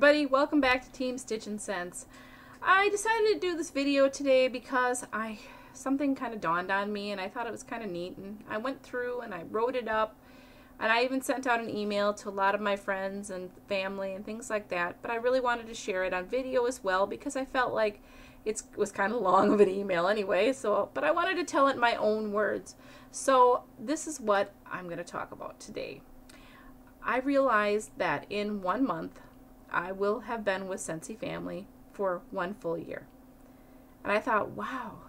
everybody, welcome back to Team Stitch and Scents. I decided to do this video today because something kind of dawned on me and I thought it was kind of neat, and I went through and I wrote it up, and I even sent out an email to a lot of my friends and family and things like that, but I really wanted to share it on video as well because I felt like it was kind of long of an email anyway, but I wanted to tell it in my own words. So this is what I'm going to talk about today. I realized that in 1 month I will have been with Scentsy Family for 1 full year. And I thought, wow,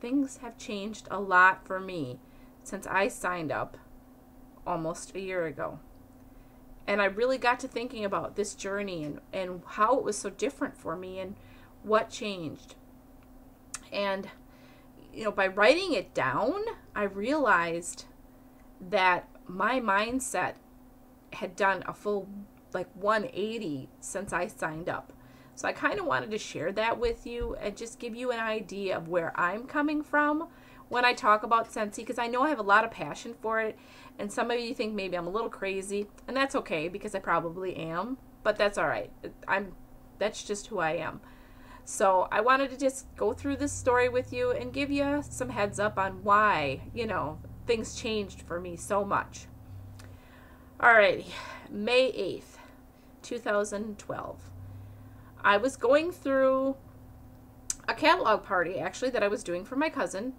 things have changed a lot for me since I signed up almost a year ago. And I really got to thinking about this journey and how it was so different for me and what changed. And, by writing it down, I realized that my mindset had done a full 180 since I signed up. So I kind of wanted to share that with you and just give you an idea of where I'm coming from when I talk about Scentsy, because I know I have a lot of passion for it, and some of you think maybe I'm a little crazy, and that's okay because I probably am, but that's all right. That's just who I am. So I wanted to just go through this story with you and give you some heads up on why, things changed for me so much. Alrighty, May 8th, 2012. I was going through a catalog party, actually, that I was doing for my cousin,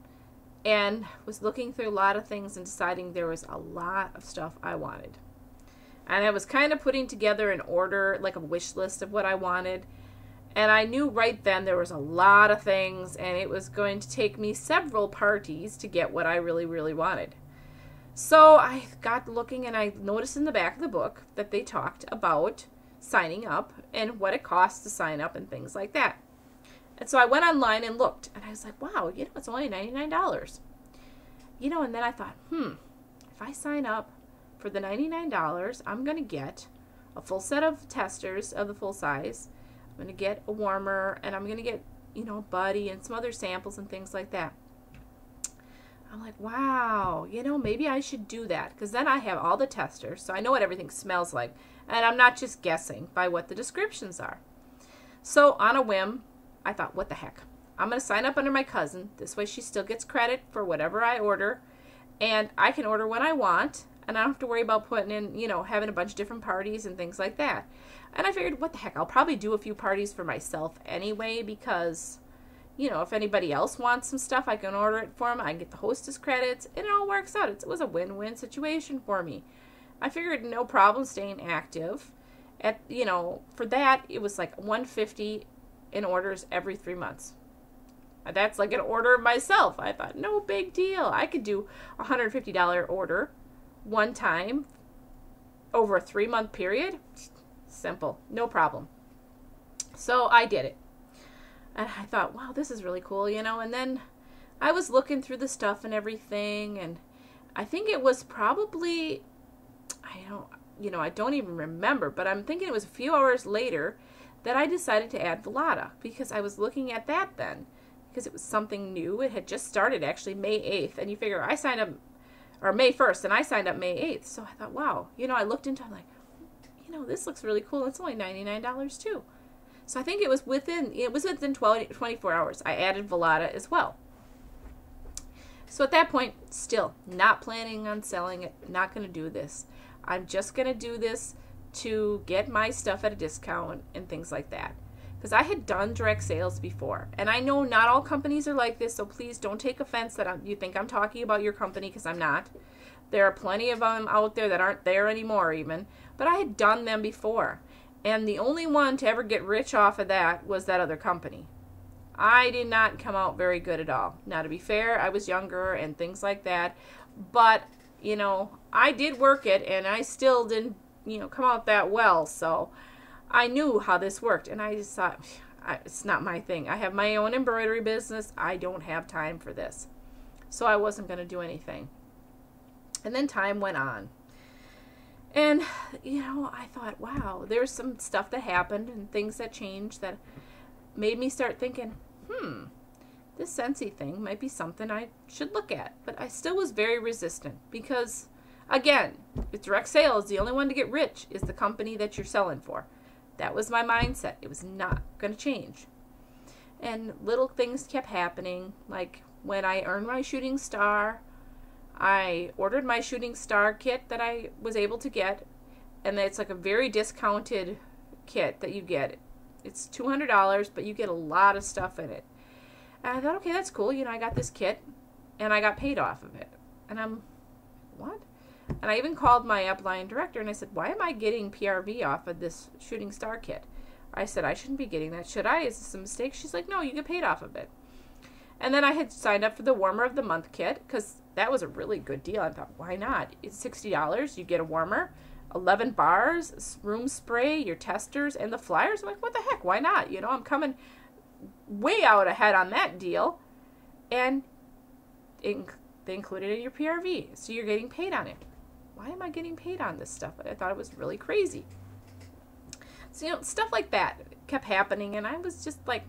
and was looking through a lot of things and deciding there was a lot of stuff I wanted. And I was kind of putting together an order, like a wish list of what I wanted, and I knew right then there was a lot of things, and it was going to take me several parties to get what I really, really wanted. So I got looking, and I noticed in the back of the book that they talked about signing up and what it costs to sign up and things like that. And so I went online and looked, and I was like, wow, it's only $99. And then I thought, if I sign up for the $99, I'm going to get a full set of testers of the full size. I'm going to get a warmer, and I'm going to get, a buddy and some other samples and things like that. I'm like, wow, maybe I should do that, because then I have all the testers, so I know what everything smells like, and I'm not just guessing by what the descriptions are. So on a whim, I thought, what the heck? I'm going to sign up under my cousin. This way she still gets credit for whatever I order, and I can order when I want, and I don't have to worry about putting in, having a bunch of different parties and things like that. And I figured, what the heck, I'll probably do a few parties for myself anyway, because if anybody else wants some stuff, I can order it for them. I can get the hostess credits, and it all works out. It was a win-win situation for me. I figured no problem staying active. For that, it was like $150 in orders every 3 months. That's like an order myself. I thought, no big deal. I could do a $150 order one time over a 3-month period. Simple, no problem. So I did it. And I thought, wow, this is really cool, and then I was looking through the stuff and everything, and I think it was probably, I don't even remember, but I'm thinking it was a few hours later that I decided to add Velada, because I was looking at that then, because it was something new. It had just started, actually, May 8th, and you figure I signed up, or May 1st, and I signed up May 8th, so I thought, wow, I looked into it, I'm like, this looks really cool. It's only $99 too. So I think it was within 24 hours. I added Velada as well. So at that point, still not planning on selling it. Not going to do this. I'm just going to do this to get my stuff at a discount and things like that. Because I had done direct sales before. And I know not all companies are like this, so please don't take offense that you think I'm talking about your company, because I'm not. There are plenty of them out there that aren't there anymore even. But I had done them before. And the only one to ever get rich off of that was that other company. I did not come out very good at all. Now, to be fair, I was younger and things like that. But, I did work it, and I still didn't, come out that well. So I knew how this worked. And I just thought, it's not my thing. I have my own embroidery business. I don't have time for this. So I wasn't going to do anything. And then time went on. And, I thought, wow, there's some stuff that happened and things that changed that made me start thinking, this Scentsy thing might be something I should look at. But I still was very resistant because, again, with direct sales, the only one to get rich is the company that you're selling for. That was my mindset. It was not going to change. And little things kept happening. Like when I earned my shooting star, I ordered my shooting star kit that I was able to get. And it's like a very discounted kit that you get. It's $200, but you get a lot of stuff in it. And I thought, okay, that's cool. You know, I got this kit, and I got paid off of it. And I'm, what? And I even called my upline director, and I said, why am I getting PRV off of this shooting star kit? I said, I shouldn't be getting that. Should I? Is this a mistake? She's like, no, you get paid off of it. And then I had signed up for the warmer of the month kit, because that was a really good deal. I thought, why not? It's $60. You get a warmer, 11 bars, room spray, your testers, and the flyers. I'm like, what the heck? Why not? You know, I'm coming way out ahead on that deal. And they included it in your PRV. So you're getting paid on it. Why am I getting paid on this stuff? I thought it was really crazy. So, you know, stuff like that kept happening. And I was just like,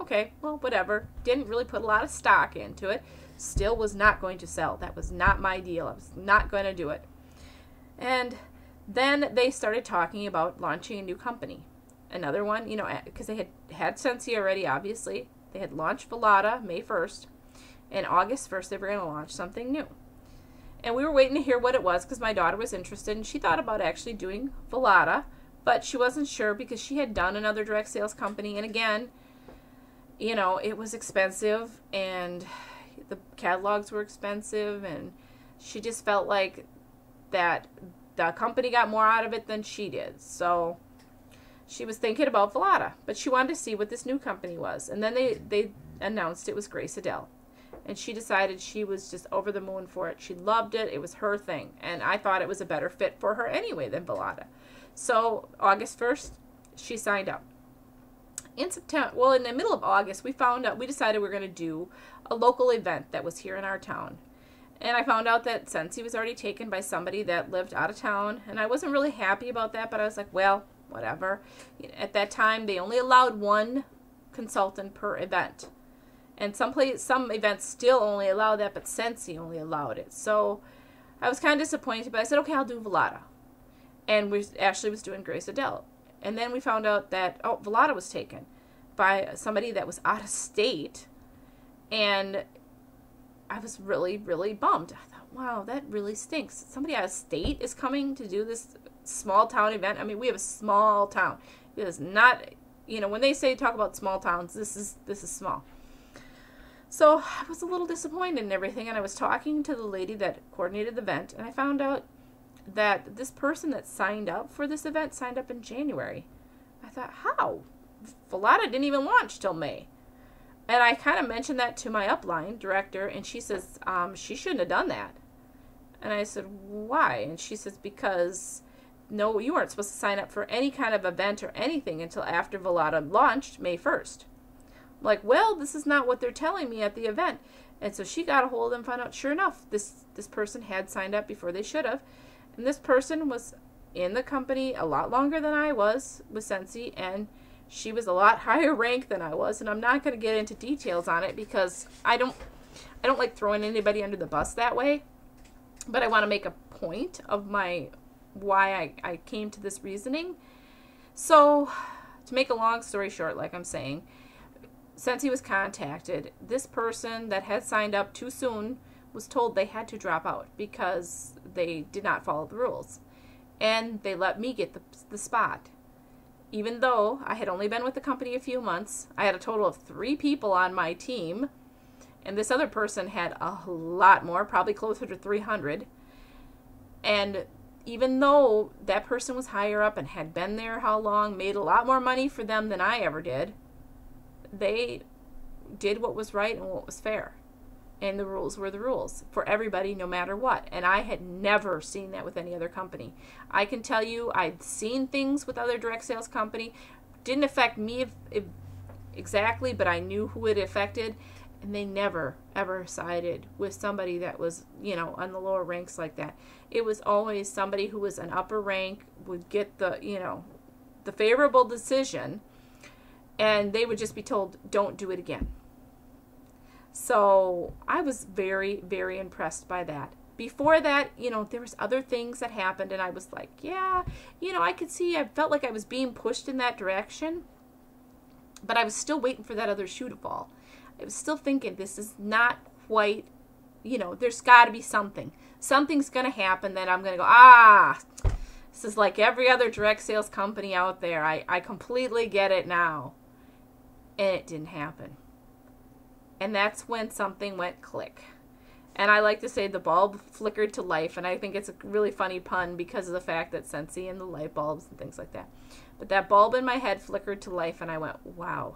okay, well, whatever. Didn't really put a lot of stock into it. Still was not going to sell. That was not my deal. I was not going to do it. And then they started talking about launching a new company. Another one, you know, because they had Scentsy already, obviously. They had launched Velada May 1st. And August 1st, they were going to launch something new. And we were waiting to hear what it was because my daughter was interested. And she thought about actually doing Velada. But she wasn't sure because she had done another direct sales company. And again, you know, it was expensive. And the catalogs were expensive. And she just felt like that the company got more out of it than she did. So she was thinking about Velada. But she wanted to see what this new company was. And then they announced it was Grace Adele. And she decided she was just over the moon for it. She loved it. It was her thing. And I thought it was a better fit for her anyway than Velada. So August 1st, she signed up. In September, well, in the middle of August, we decided we were going to do a local event that was here in our town. And I found out that Scentsy was already taken by somebody that lived out of town. And I wasn't really happy about that, but I was like, well, whatever. At that time, they only allowed one consultant per event. And some events still only allow that, but Scentsy only allowed it. So I was kind of disappointed, but I said, okay, I'll do Velada. And Ashley was doing Grace Adele. And then we found out that, Velada was taken by somebody that was out of state. And I was really, really bummed. I thought, wow, that really stinks. Somebody out of state is coming to do this small town event. I mean, we have a small town. It is not, you know, when they talk about small towns, this is small. So I was a little disappointed in everything, and I was talking to the lady that coordinated the event, and I found out that this person that signed up for this event signed up in January. I thought, how? Velada didn't even launch till May. And I kind of mentioned that to my upline director, and she says, she shouldn't have done that. And I said, why? And she says, because, no, you weren't supposed to sign up for any kind of event or anything until after Velada launched May 1st. Like, well, this is not what they're telling me at the event. And so she got a hold of them and found out, sure enough, this person had signed up before they should have. And this person was in the company a lot longer than I was with Scentsy, and she was a lot higher ranked than I was. And I'm not going to get into details on it because I don't like throwing anybody under the bus that way. But I want to make a point of why I came to this reasoning. So, to make a long story short, like I'm saying, Scentsy was contacted. This person that had signed up too soon was told they had to drop out because they did not follow the rules. And they let me get the spot. Even though I had only been with the company a few months, I had a total of 3 people on my team. And this other person had a lot more, probably closer to 300. And even though that person was higher up and had been there how long, made a lot more money for them than I ever did, they did what was right and what was fair. And the rules were the rules for everybody, no matter what. And I had never seen that with any other company. I can tell you I'd seen things with other direct sales company. Didn't affect me exactly, but I knew who it affected. And they never, ever sided with somebody that was, you know, on the lower ranks like that. It was always somebody who was an upper rank would get the, you know, the favorable decision. And they would just be told, don't do it again. So I was very, very impressed by that before that, there was other things that happened, and I was like, yeah, I could see, I felt like I was being pushed in that direction, but I was still waiting for that other shoe to fall. I was still thinking, this is not quite, there's got to be something. Something's going to happen that I'm going to go, this is like every other direct sales company out there. I completely get it now. And it didn't happen. And that's when something went click. And I like to say the bulb flickered to life. And I think it's a really funny pun because of the fact that Scentsy and the light bulbs and things like that. But that bulb in my head flickered to life, and I went, wow.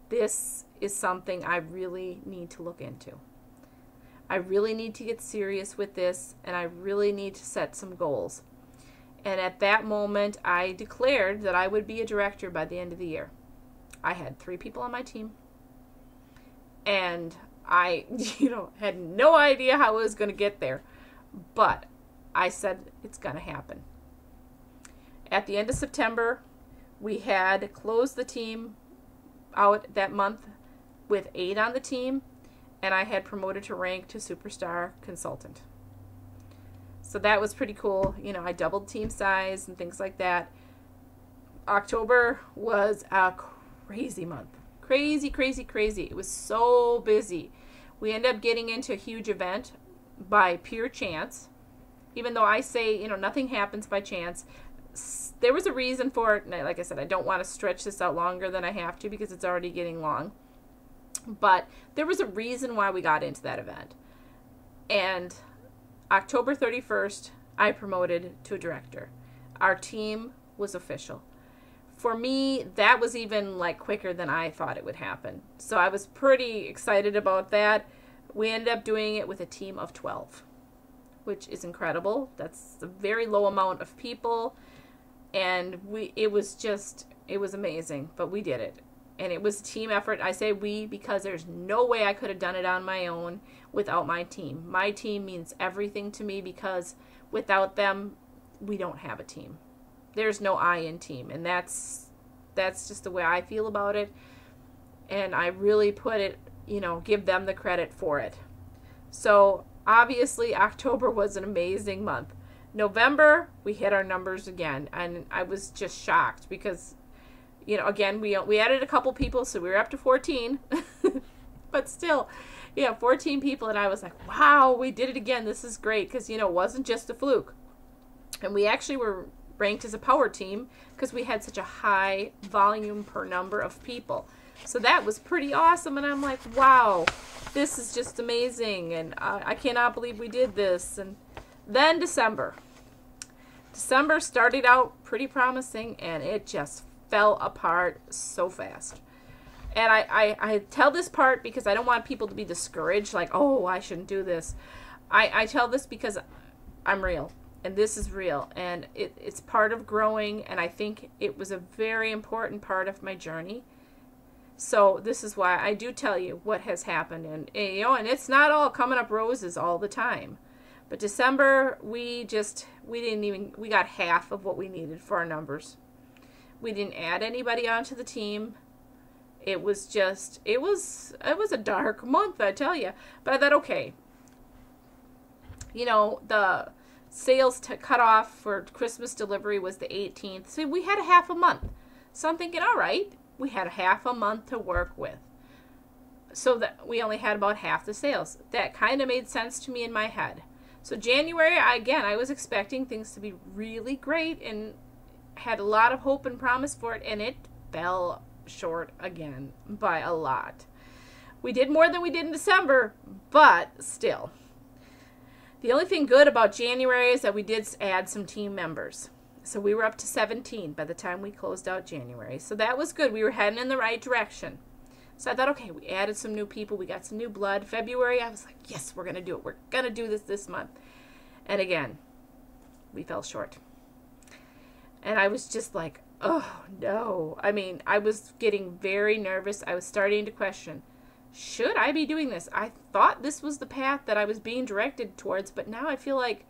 This is something I really need to look into. I really need to get serious with this, and I really need to set some goals. And at that moment, I declared that I would be a director by the end of the year. I had 3 people on my team, and I, had no idea how I was going to get there, but I said it's going to happen. At the end of September, we had closed the team out that month with 8 on the team, and I had promoted to rank to superstar consultant. So that was pretty cool. I doubled team size and things like that. October was a crazy month. Crazy, crazy, crazy. It was so busy. We ended up getting into a huge event by pure chance. Even though I say, nothing happens by chance. There was a reason for it. And like I said, I don't want to stretch this out longer than I have to because it's already getting long. But there was a reason why we got into that event. And October 31st, I promoted to a director. Our team was official. For me, that was even quicker than I thought it would happen. So I was pretty excited about that. We ended up doing it with a team of 12, which is incredible. That's a very low amount of people. And it was amazing, but we did it. And it was a team effort. I say we because there's no way I could have done it on my own without my team. My team means everything to me because without them, we don't have a team. There's no I in team. And that's just the way I feel about it. And I really put it, give them the credit for it. So obviously October was an amazing month. November, we hit our numbers again. And I was just shocked because again, we added a couple people, so we were up to 14. But still, 14 people, and I was like, wow, we did it again. This is great because, it wasn't just a fluke. And we actually were ranked as a power team because we had such a high volume per number of people. So that was pretty awesome, and I'm like, wow, this is just amazing, and I cannot believe we did this. And then December. December started out pretty promising, and it just fell apart so fast. And I tell this part because I don't want people to be discouraged, like, oh, I shouldn't do this. I tell this because I'm real, and this is real, and it's part of growing, and I think it was a very important part of my journey. So this is why I do tell you what has happened, and it's not all coming up roses all the time. But December, we got half of what we needed for our numbers. We didn't add anybody onto the team. It was a dark month, I tell you. But I thought, okay, the sales cutoff for Christmas delivery was the 18th. So we had a half a month. So I'm thinking, all right, we had half a month to work with. So that we only had about half the sales. That kind of made sense to me in my head. So January, I was expecting things to be really great and had a lot of hope and promise for it, and it fell short again by a lot. We did more than we did in December, but still. The only thing good about January is that we did add some team members. So we were up to 17 by the time we closed out January. So that was good. We were heading in the right direction. So I thought, okay, we added some new people. We got some new blood. February, I was like, yes, we're going to do it. We're going to do this month. And again, we fell short. And I was just like, oh, no. I mean, I was getting very nervous. I was starting to question, should I be doing this? I thought this was the path that I was being directed towards, but now I feel like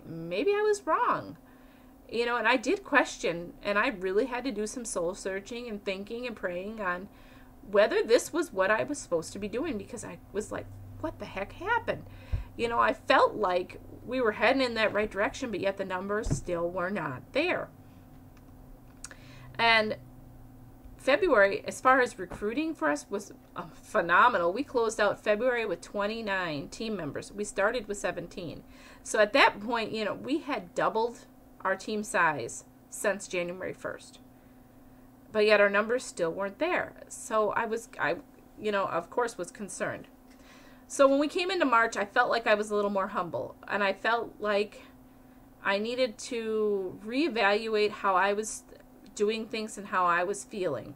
maybe I was wrong. And I did question, and I really had to do some soul searching and thinking and praying on whether this was what I was supposed to be doing, because I was like, what the heck happened? You know, I felt like we were heading in that right direction, but yet the numbers still were not there. And February, as far as recruiting for us, was phenomenal. We closed out February with 29 team members. We started with 17. So at that point, you know, we had doubled our team size since January 1st. But yet our numbers still weren't there. So I you know, of course was concerned. So when we came into March, I felt like I was a little more humble. And I felt like I needed to reevaluate how I was doing things and how I was feeling.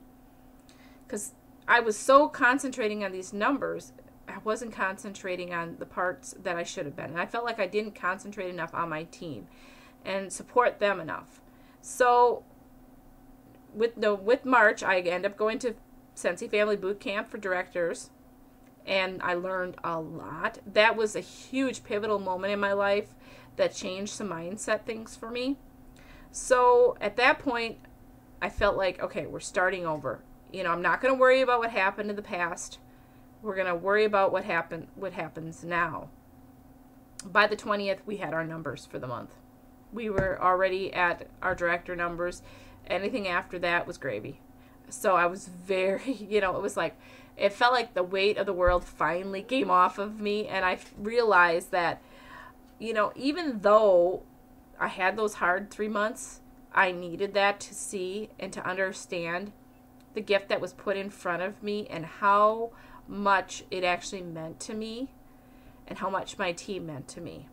Because I was so concentrating on these numbers, I wasn't concentrating on the parts that I should have been. And I felt like I didn't concentrate enough on my team and support them enough. So with March, I ended up going to Scentsy Family Boot Camp for directors, and I learned a lot. That was a huge pivotal moment in my life that changed some mindset things for me. So at that point, I felt like, okay, we're starting over. You know, I'm not going to worry about what happened in the past. We're going to worry about what happens now. By the 20th, we had our numbers for the month. We were already at our director numbers. Anything after that was gravy. So I was very, you know, it felt like the weight of the world finally came off of me. And I realized that, you know, even though I had those hard 3 months, I needed that to see and to understand the gift that was put in front of me and how much it actually meant to me and how much my team meant to me.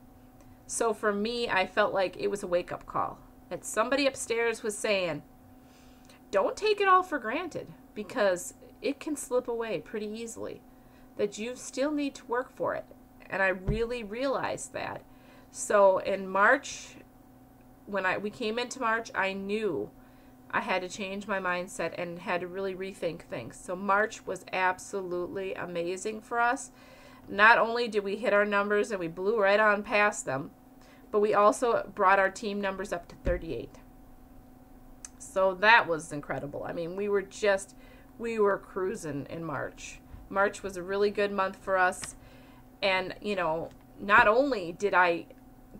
So for me, I felt like it was a wake-up call. That somebody upstairs was saying, don't take it all for granted, because it can slip away pretty easily. That you still need to work for it. And I really realized that. So in March, when we came into March, I knew I had to change my mindset and had to really rethink things. So March was absolutely amazing for us. Not only did we hit our numbers and we blew right on past them, but we also brought our team numbers up to 38. So that was incredible. I mean, we were cruising in March. March was a really good month for us. And, you know, not only did I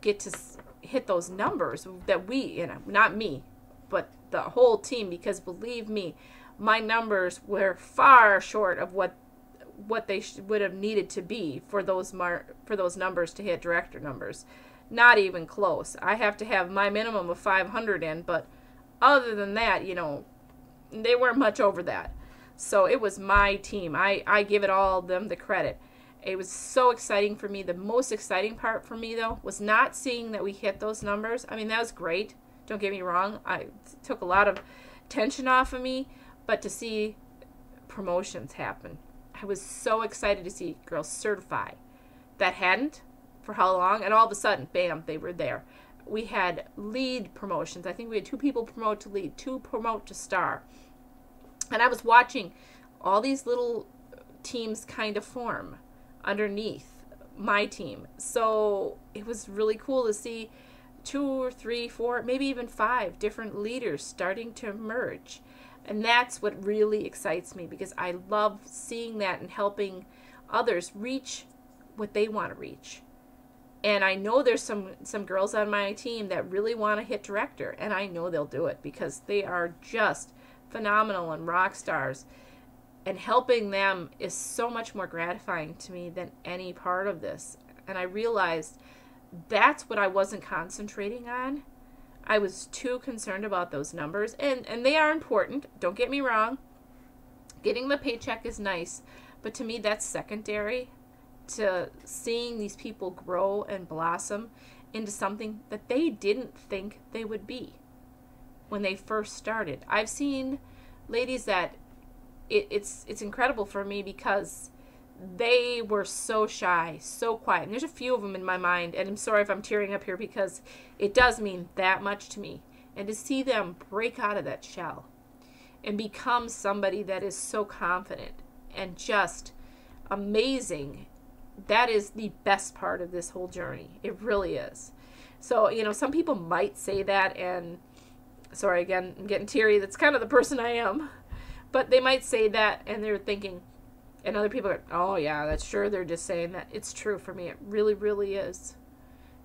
get to hit those numbers that we, you know, not me, but the whole team, because believe me, my numbers were far short of what they would have needed to be for those numbers to hit director numbers. Not even close. I have to have my minimum of 500 in, but other than that, you know, they weren't much over that. So it was my team. I give it all them the credit. It was so exciting for me. The most exciting part for me, though, was not seeing that we hit those numbers. I mean, that was great. Don't get me wrong. It took a lot of tension off of me, but to see promotions happen. I was so excited to see girls certify. That hadn't for how long? And all of a sudden, bam, they were there. We had lead promotions. I think we had 2 people promote to lead, 2 promote to star. And I was watching all these little teams kind of form underneath my team. So it was really cool to see 2 or 3, 4, maybe even 5 different leaders starting to emerge. And that's what really excites me, because I love seeing that and helping others reach what they want to reach. And I know there's some girls on my team that really want to hit director, and I know they'll do it because they are just phenomenal and rock stars. And helping them is so much more gratifying to me than any part of this. And I realized that's what I wasn't concentrating on. I was too concerned about those numbers. And they are important. Don't get me wrong. Getting the paycheck is nice. But to me, that's secondary to seeing these people grow and blossom into something that they didn't think they would be when they first started. I've seen ladies that it's incredible for me because they were so shy, so quiet. And there's a few of them in my mind, and I'm sorry if I'm tearing up here because it does mean that much to me. And to see them break out of that shell and become somebody that is so confident and just amazing, that is the best part of this whole journey. It really is. So, you know, some people might say that, and sorry, again, I'm getting teary. That's kind of the person I am. But they might say that, and they're thinking, And other people are, oh yeah, that's sure they're just saying that. It's true for me. It really, really is.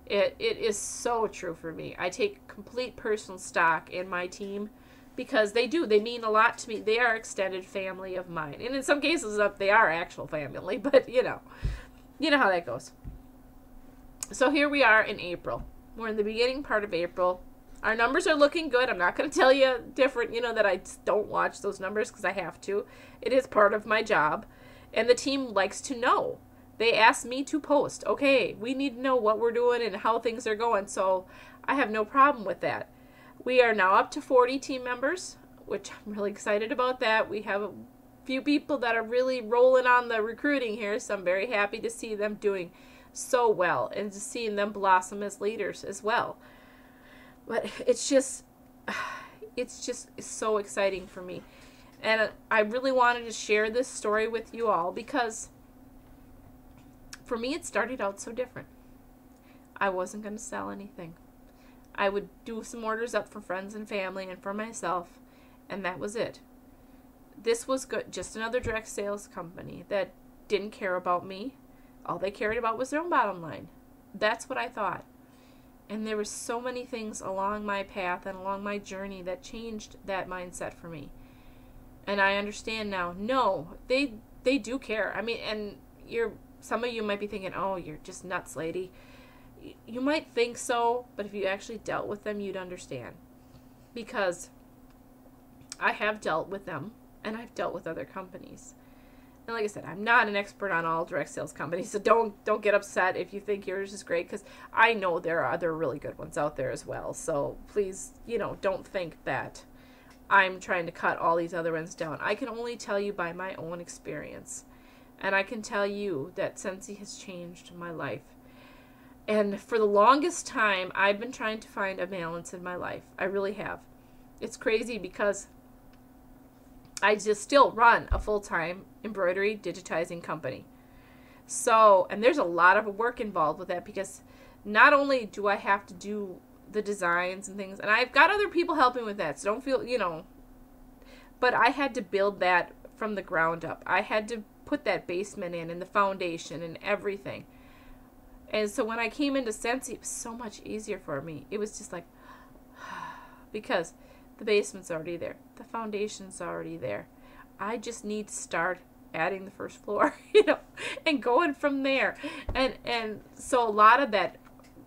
It is so true for me. I take complete personal stock in my team because they do. They mean a lot to me. They are extended family of mine. And in some cases, they are actual family. But, you know how that goes. So here we are in April. We're in the beginning part of April. Our numbers are looking good. I'm not going to tell you different, that I don't watch those numbers because I have to. It is part of my job. And the team likes to know. They ask me to post. Okay, we need to know what we're doing and how things are going. So I have no problem with that. We are now up to 40 team members, which I'm really excited about that. We have a few people that are really rolling on the recruiting here, so I'm very happy to see them doing so well and to seeing them blossom as leaders as well. But it's so exciting for me. And I really wanted to share this story with you all because for me it started out so different. I wasn't going to sell anything. I would do some orders up for friends and family and for myself, and that was it. This was good, just another direct sales company that didn't care about me. All they cared about was their own bottom line. That's what I thought. And there were so many things along my path and along my journey that changed that mindset for me. And I understand now, no, they do care. I mean, and some of you might be thinking, oh, you're just nuts, lady. You might think so, but if you actually dealt with them, you'd understand. Because I have dealt with them, and I've dealt with other companies. And like I said, I'm not an expert on all direct sales companies, so don't get upset if you think yours is great, because I know there are other really good ones out there as well. So please, don't think that I'm trying to cut all these other ones down. I can only tell you by my own experience. And I can tell you that Scentsy has changed my life. And for the longest time, I've been trying to find a balance in my life. I really have. It's crazy because I just still run a full-time embroidery digitizing company. So, and there's a lot of work involved with that because not only do I have to do the designs and things, and I've got other people helping with that, so don't feel, but I had to build that from the ground up. I had to put that basement in and the foundation and everything. And so when I came into Scentsy, it was so much easier for me. It was just like, because the basement's already there. The foundation's already there. I just need to start adding the first floor, and going from there. And so a lot of that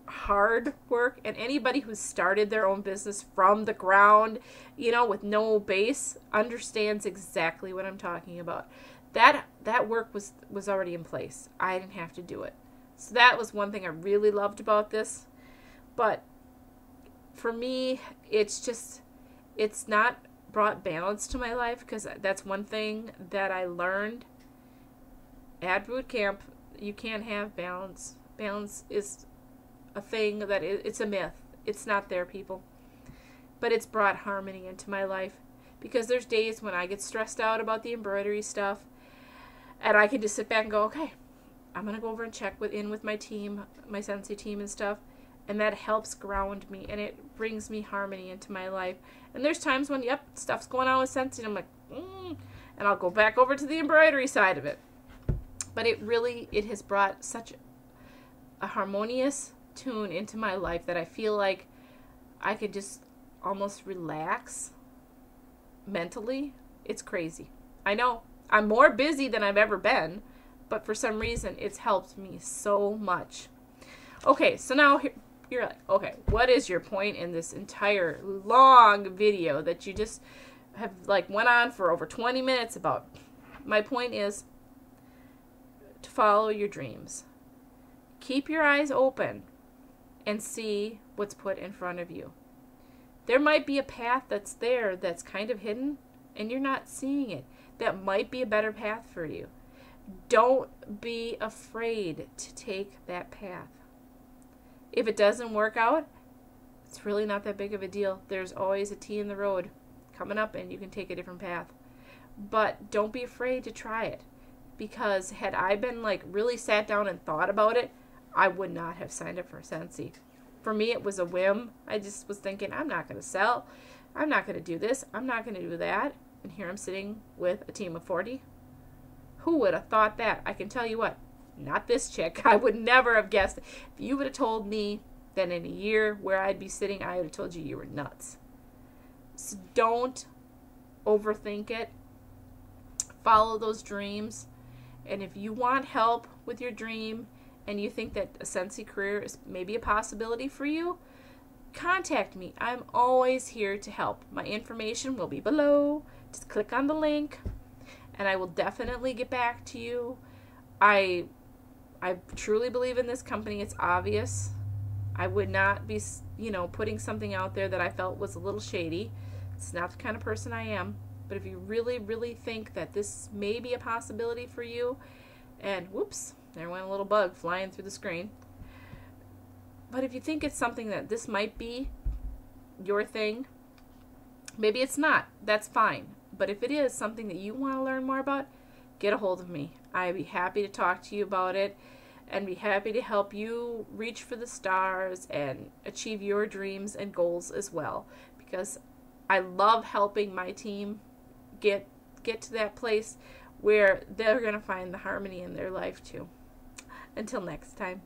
hard work, and anybody who's started their own business from the ground, with no base, understands exactly what I'm talking about. That work was already in place. I didn't have to do it. So that was one thing I really loved about this. But for me, it's not brought balance to my life, because that's one thing that I learned at boot camp. You can't have balance. Balance is a thing that it's a myth. It's not there, people. But it's brought harmony into my life, because there's days when I get stressed out about the embroidery stuff, and I can just sit back and go, okay, I'm going to go over and check in with my team, my Scentsy team and stuff, and that helps ground me, and it brings me harmony into my life. And there's times when, yep, stuff's going on with Scentsy, and I'm like, and I'll go back over to the embroidery side of it. But it has brought such a harmonious tune into my life that I feel like I could just almost relax mentally. It's crazy. I know I'm more busy than I've ever been, but for some reason it's helped me so much. Okay, so now you're like, okay, what is your point in this entire long video that you just have went on for over 20 minutes about? My point is to follow your dreams. Keep your eyes open and see what's put in front of you. There might be a path that's there that's kind of hidden and you're not seeing it. That might be a better path for you. Don't be afraid to take that path. If it doesn't work out, it's really not that big of a deal. There's always a T in the road coming up and you can take a different path. But don't be afraid to try it. Because had I been really sat down and thought about it, I would not have signed up for Scentsy. For me, it was a whim. I just was thinking, I'm not going to sell. I'm not going to do this. I'm not going to do that. And here I'm sitting with a team of 40. Who would have thought that? I can tell you what, not this chick. I would never have guessed. If you would have told me that in a year where I'd be sitting, I would have told you were nuts. So don't overthink it. Follow those dreams. And if you want help with your dream and you think that a Scentsy career is maybe a possibility for you, contact me. I'm always here to help. My information will be below. Just click on the link and I will definitely get back to you. I truly believe in this company. It's obvious. I would not be, putting something out there that I felt was a little shady. It's not the kind of person I am. But if you really, really think that this may be a possibility for you, and whoops, there went a little bug flying through the screen. But if you think it's something that this might be your thing, maybe it's not. That's fine. But if it is something that you want to learn more about, get a hold of me. I'd be happy to talk to you about it and be happy to help you reach for the stars and achieve your dreams and goals as well. Because I love helping my team get to that place where they're going to find the harmony in their life too. Until next time.